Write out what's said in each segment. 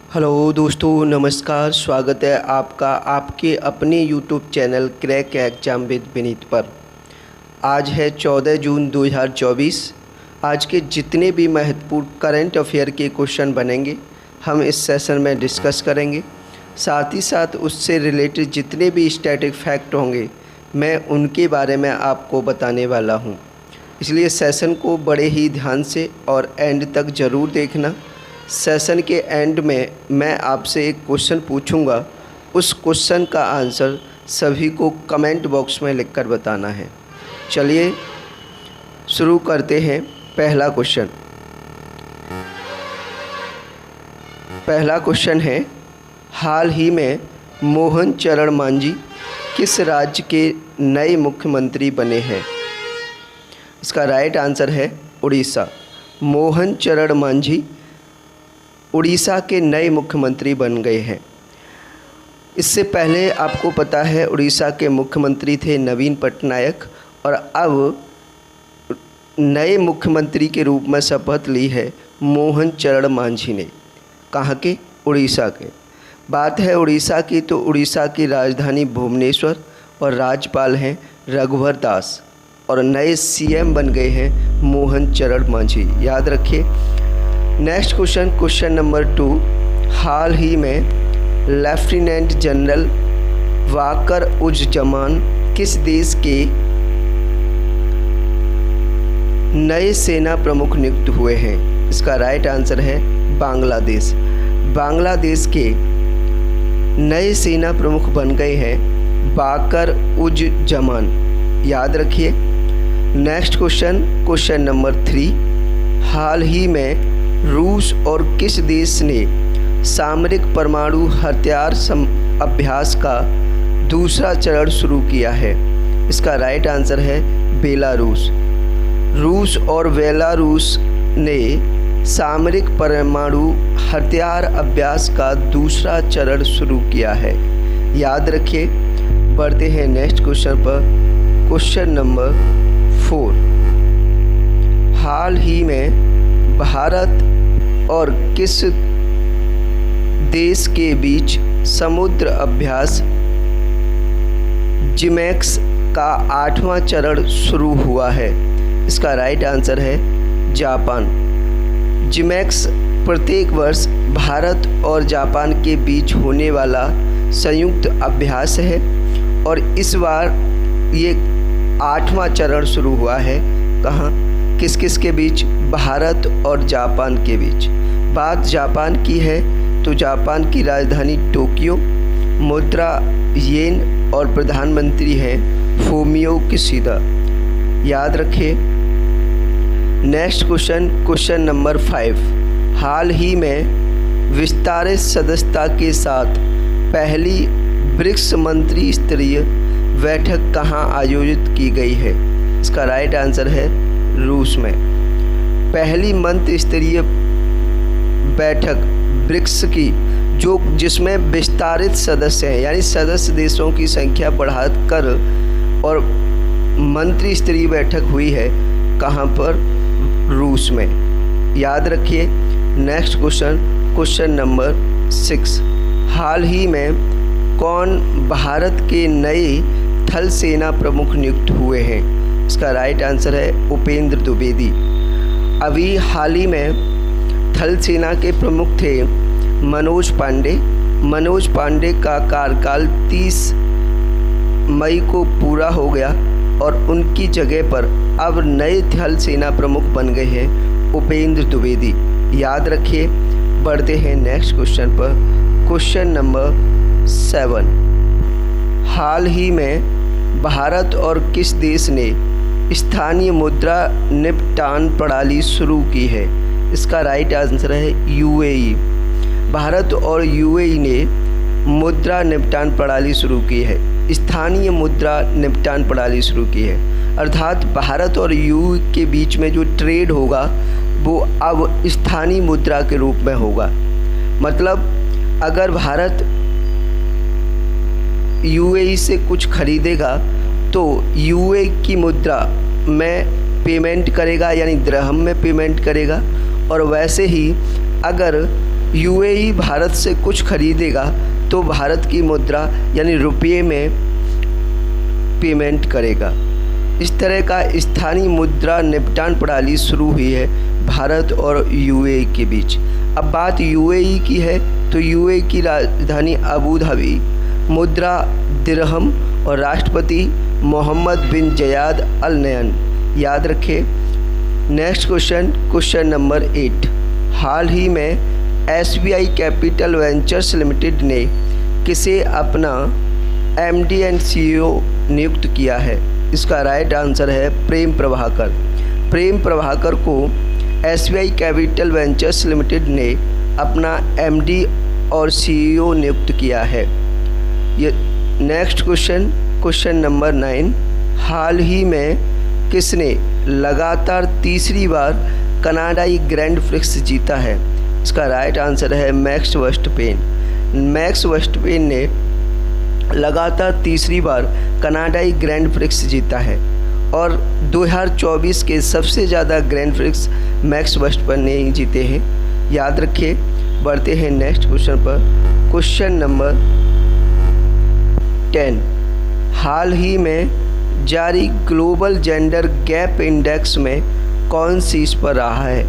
Hello दोस्तों, नमस्कार। स्वागत है आपका आपके अपने YouTube channel crack exam with Vineet पर। आज है 14 जून 2024। आज के जितने भी महत्वपूर्ण करंट अफेयर के क्वेश्चन बनेंगे हम इस सेशन में डिस्कस करेंगे। साथ ही साथ उससे रिलेटेड जितने भी स्टैटिक फैक्ट होंगे मैं उनके बारे में आपको बताने वाला हूँ। इसलिए सेशन को बड़े ही ध्यान से और एंड तक ज़रूर देखना। सेशन के एंड में मैं आपसे एक क्वेश्चन पूछूंगा, उस क्वेश्चन का आंसर सभी को कमेंट बॉक्स में लिखकर बताना है। चलिए शुरू करते हैं। पहला क्वेश्चन है, हाल ही में मोहन चरण मांझी किस राज्य के नए मुख्यमंत्री बने हैं? इसका राइट आंसर है उड़ीसा। मोहन चरण मांझी उड़ीसा के नए मुख्यमंत्री बन गए हैं। इससे पहले आपको पता है उड़ीसा के मुख्यमंत्री थे नवीन पटनायक, और अब नए मुख्यमंत्री के रूप में शपथ ली है मोहन चरण मांझी ने। कहाँ के? उड़ीसा के। बात है उड़ीसा की तो उड़ीसा की राजधानी भुवनेश्वर और राज्यपाल हैं रघुवर दास, और नए सीएम बन गए हैं मोहन चरण मांझी। याद रखिए। नेक्स्ट क्वेश्चन नंबर 2, हाल ही में लेफ्टिनेंट जनरल वाकर उज़्ज़मान किस देश के नए सेना प्रमुख नियुक्त हुए हैं? इसका राइट आंसर है बांग्लादेश। बांग्लादेश के नए सेना प्रमुख बन गए हैं वाकर उज़्ज़मान। याद रखिए। नेक्स्ट क्वेश्चन नंबर 3, हाल ही में रूस और किस देश ने सामरिक परमाणु हथियार अभ्यास का दूसरा चरण शुरू किया है? इसका राइट आंसर है बेलारूस। रूस और बेलारूस ने सामरिक परमाणु हथियार अभ्यास का दूसरा चरण शुरू किया है। याद रखिए। बढ़ते हैं नेक्स्ट क्वेश्चन पर। क्वेश्चन नंबर 4, हाल ही में भारत और किस देश के बीच समुद्र अभ्यास जिमैक्स का 8वां चरण शुरू हुआ है? इसका राइट आंसर है जापान। जिमैक्स प्रत्येक वर्ष भारत और जापान के बीच होने वाला संयुक्त अभ्यास है, और इस बार ये 8वां चरण शुरू हुआ है। कहाँ? किस किस के बीच? भारत और जापान के बीच। बात जापान की है तो जापान की राजधानी टोक्यो, मुद्रा येन और प्रधानमंत्री हैं फूमियो किशिदा। याद रखिए। नेक्स्ट क्वेश्चन नंबर 5, हाल ही में विस्तारित सदस्यता के साथ पहली ब्रिक्स मंत्री स्तरीय बैठक कहाँ आयोजित की गई है? इसका राइट आंसर है रूस में। पहली मंत्री स्तरीय बैठक ब्रिक्स की जिसमें विस्तारित सदस्य हैं, यानी सदस्य देशों की संख्या बढ़ाकर और मंत्री स्तरीय बैठक हुई है। कहाँ पर? रूस में। याद रखिए। नेक्स्ट क्वेश्चन नंबर 6, हाल ही में कौन भारत के नए थल सेना प्रमुख नियुक्त हुए हैं? इसका राइट आंसर है उपेंद्र द्विवेदी। अभी हाल ही में थल सेना के प्रमुख थे मनोज पांडे। मनोज पांडे का कार्यकाल 30 मई को पूरा हो गया और उनकी जगह पर अब नए थल सेना प्रमुख बन गए हैं उपेंद्र द्विवेदी। याद रखिए। बढ़ते हैं नेक्स्ट क्वेश्चन पर। क्वेश्चन नंबर 7, हाल ही में भारत और किस देश ने स्थानीय मुद्रा निपटान प्रणाली शुरू की है? इसका राइट आंसर है यूएई। भारत और यूएई ने मुद्रा निपटान प्रणाली शुरू की है, स्थानीय मुद्रा निपटान प्रणाली शुरू की है। अर्थात भारत और यूएई के बीच में जो ट्रेड होगा वो अब स्थानीय मुद्रा के रूप में होगा। मतलब अगर भारत यूएई से कुछ खरीदेगा तो यूएई की मुद्रा में पेमेंट करेगा, यानी दिरहम में पेमेंट करेगा। और वैसे ही अगर यूएई भारत से कुछ खरीदेगा तो भारत की मुद्रा यानी रुपये में पेमेंट करेगा। इस तरह का स्थानीय मुद्रा निपटान प्रणाली शुरू हुई है भारत और यूएई के बीच। अब बात यूएई की है तो यूएई की राजधानी अबू धाबी, मुद्रा दिरहम और राष्ट्रपति मोहम्मद बिन जयाद अल नहयान। याद रखें। Next question number 8। हाल ही में एसबीआई कैपिटल वेंचर्स लिमिटेड ने किसे अपना एमडी एंड सीईओ नियुक्त किया है? इसका राइट आंसर है प्रेम प्रभाकर। प्रेम प्रभाकर को एसबीआई कैपिटल वेंचर्स लिमिटेड ने अपना एमडी और सीईओ नियुक्त किया है। ये नेक्स्ट क्वेश्चन नंबर 9। हाल ही में किसने लगातार तीसरी बार कनाडाई ग्रैंड प्रिक्स जीता है? इसका राइट आंसर है मैक्स वर्स्टपेन। मैक्स वर्स्टपेन ने लगातार तीसरी बार कनाडाई ग्रैंड प्रिक्स जीता है और 2024 के सबसे ज़्यादा ग्रैंड प्रिक्स मैक्स वर्स्टपेन ने ही जीते हैं। याद रखिए। बढ़ते हैं नेक्स्ट क्वेश्चन पर। Question number 10। हाल ही में जारी ग्लोबल जेंडर गैप इंडेक्स में कौन शीर्ष पर रहा है?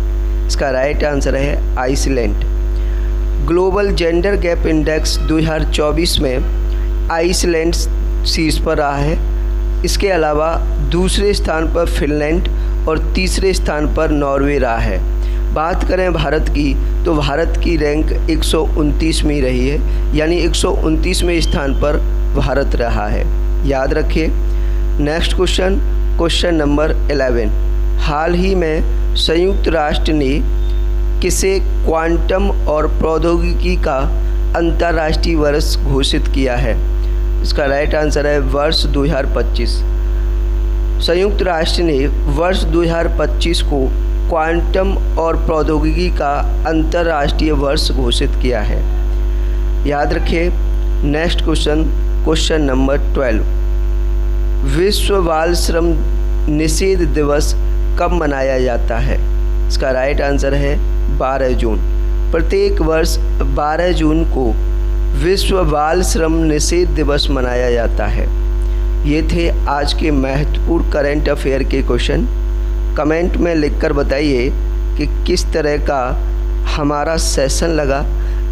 इसका राइट आंसर है Iceland. Global gender gap index 2024 में आइसलैंड शीर्ष पर रहा है। इसके अलावा दूसरे स्थान पर फिनलैंड और तीसरे स्थान पर नॉर्वे रहा है। बात करें भारत की तो भारत की रैंक 129वीं रही है, यानी 129वें स्थान पर भारत रहा है। याद रखिए। Next question number 11। हाल ही में संयुक्त राष्ट्र ने किसे क्वांटम और प्रौद्योगिकी का अंतर्राष्ट्रीय वर्ष घोषित किया है? इसका राइट आंसर है वर्ष 2025। संयुक्त राष्ट्र ने वर्ष 2025 को क्वांटम और प्रौद्योगिकी का अंतर्राष्ट्रीय वर्ष घोषित किया है। याद रखिए। Next question number 12। विश्व बाल श्रम निषेध दिवस कब मनाया जाता है? इसका राइट आंसर है 12 जून। प्रत्येक वर्ष 12 जून को विश्व बाल श्रम निषेध दिवस मनाया जाता है। ये थे आज के महत्वपूर्ण करंट अफेयर के क्वेश्चन। कमेंट में लिखकर बताइए कि किस तरह का हमारा सेशन लगा।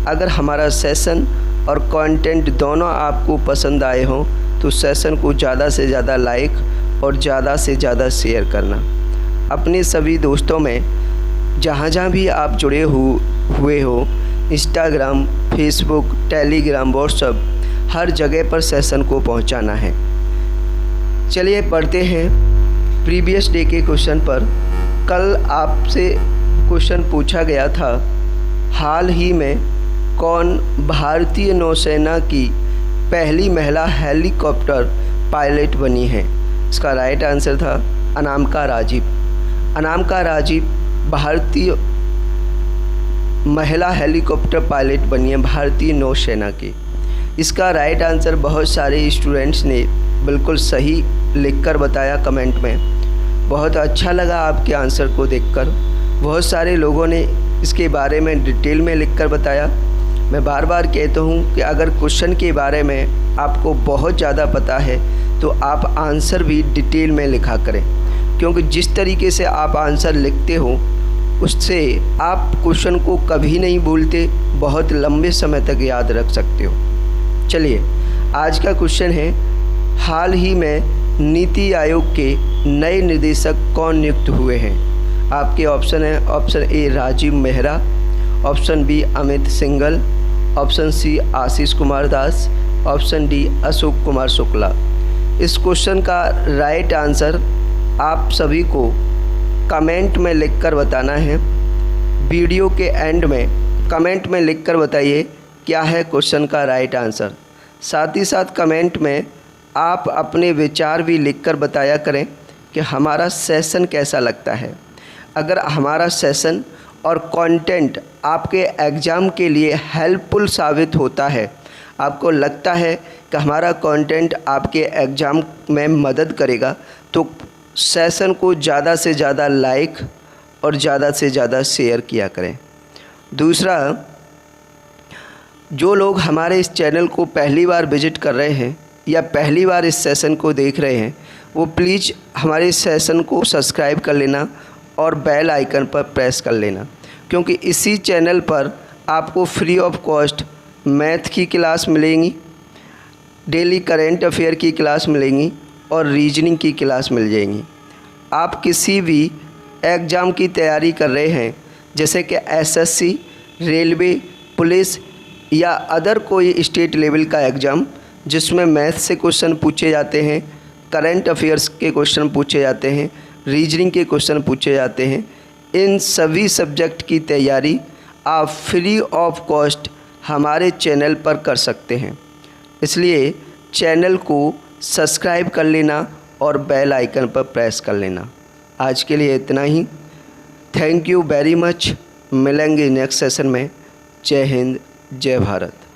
अगर हमारा सेशन और कंटेंट दोनों आपको पसंद आए हों तो सेशन को ज़्यादा से ज़्यादा लाइक और ज़्यादा से ज़्यादा शेयर करना। अपने सभी दोस्तों में जहाँ भी आप जुड़े हुए हो, इंस्टाग्राम, फेसबुक, टेलीग्राम, व्हाट्सएप, हर जगह पर सेशन को पहुँचाना है। चलिए पढ़ते हैं प्रीवियस डे के क्वेश्चन पर। कल आपसे क्वेश्चन पूछा गया था, हाल ही में कौन भारतीय नौसेना की पहली महिला हेलीकॉप्टर पायलट बनी है? इसका राइट आंसर था अनामिका राजीव। अनामिका राजीव भारतीय महिला हेलीकॉप्टर पायलट बनी है भारतीय नौसेना की। इसका राइट आंसर बहुत सारे स्टूडेंट्स ने बिल्कुल सही लिखकर बताया कमेंट में। बहुत अच्छा लगा आपके आंसर को देखकर। बहुत सारे लोगों ने इसके बारे में डिटेल में लिखकर बताया। मैं बार बार कहता हूँ कि अगर क्वेश्चन के बारे में आपको बहुत ज़्यादा पता है तो आप आंसर भी डिटेल में लिखा करें, क्योंकि जिस तरीके से आप आंसर लिखते हो उससे आप क्वेश्चन को कभी नहीं भूलते, बहुत लंबे समय तक याद रख सकते हो। चलिए आज का क्वेश्चन है, हाल ही में नीति आयोग के नए निदेशक कौन नियुक्त हुए हैं? आपके ऑप्शन है, option A Rajiv Mehra, option B Amit Singhal, option C Ashish Kumar Das, option D Ashok Kumar Shukla. इस क्वेश्चन का राइट आंसर आप सभी को कमेंट में लिखकर बताना है। वीडियो के एंड में कमेंट में लिखकर बताइए क्या है क्वेश्चन का राइट आंसर। साथ ही साथ कमेंट में आप अपने विचार भी लिखकर बताया करें कि हमारा सेशन कैसा लगता है। अगर हमारा सेशन और कंटेंट आपके एग्ज़ाम के लिए हेल्पफुल साबित होता है, आपको लगता है कि हमारा कंटेंट आपके एग्ज़ाम में मदद करेगा, तो सेशन को ज़्यादा से ज़्यादा लाइक और ज़्यादा से ज़्यादा शेयर किया करें। दूसरा, जो लोग हमारे इस चैनल को पहली बार विजिट कर रहे हैं या पहली बार इस सेशन को देख रहे हैं, वो प्लीज़ हमारे इस सेशन को सब्सक्राइब कर लेना और बेल आइकन पर प्रेस कर लेना, क्योंकि इसी चैनल पर आपको फ्री ऑफ कॉस्ट मैथ की क्लास मिलेंगी, डेली करेंट अफेयर की क्लास मिलेंगी और रीजनिंग की क्लास मिल जाएंगी। आप किसी भी एग्ज़ाम की तैयारी कर रहे हैं, जैसे कि एसएससी, रेलवे, पुलिस या अदर कोई स्टेट लेवल का एग्ज़ाम जिसमें मैथ से क्वेश्चन पूछे जाते हैं, करंट अफेयर्स के क्वेश्चन पूछे जाते हैं, रीजनिंग के क्वेश्चन पूछे जाते हैं, इन सभी सब्जेक्ट की तैयारी आप फ्री ऑफ कॉस्ट हमारे चैनल पर कर सकते हैं। इसलिए चैनल को सब्सक्राइब कर लेना और बेल आइकन पर प्रेस कर लेना। आज के लिए इतना ही। Thank you very much. मिलेंगे नेक्स्ट सेशन में। जय हिंद, जय भारत।